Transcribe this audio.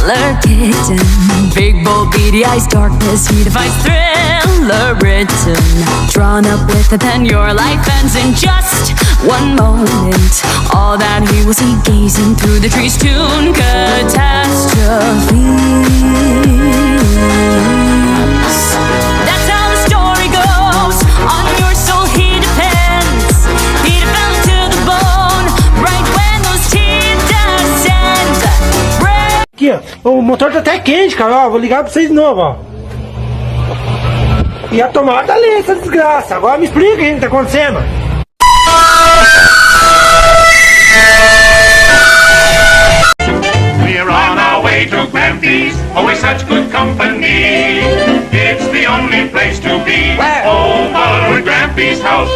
stellar kitten. Big bold beady eyes, darkness, he defies thriller written. Drawn up with a pen, your life ends in just one moment. All that he will see gazing through the trees, tune catastrophe. That's how the story goes. On your soul he depends. He fell to the bone right when those teeth descend. Aqui, ó. O motor tá até quente, cara. Ó, vou ligar pra vocês de novo, ó. E a tomada ali, essa desgraça. Agora me explica o que tá acontecendo. We're on our way to Grampy's, always such good company. It's the only place to be. Over at Grampy's house.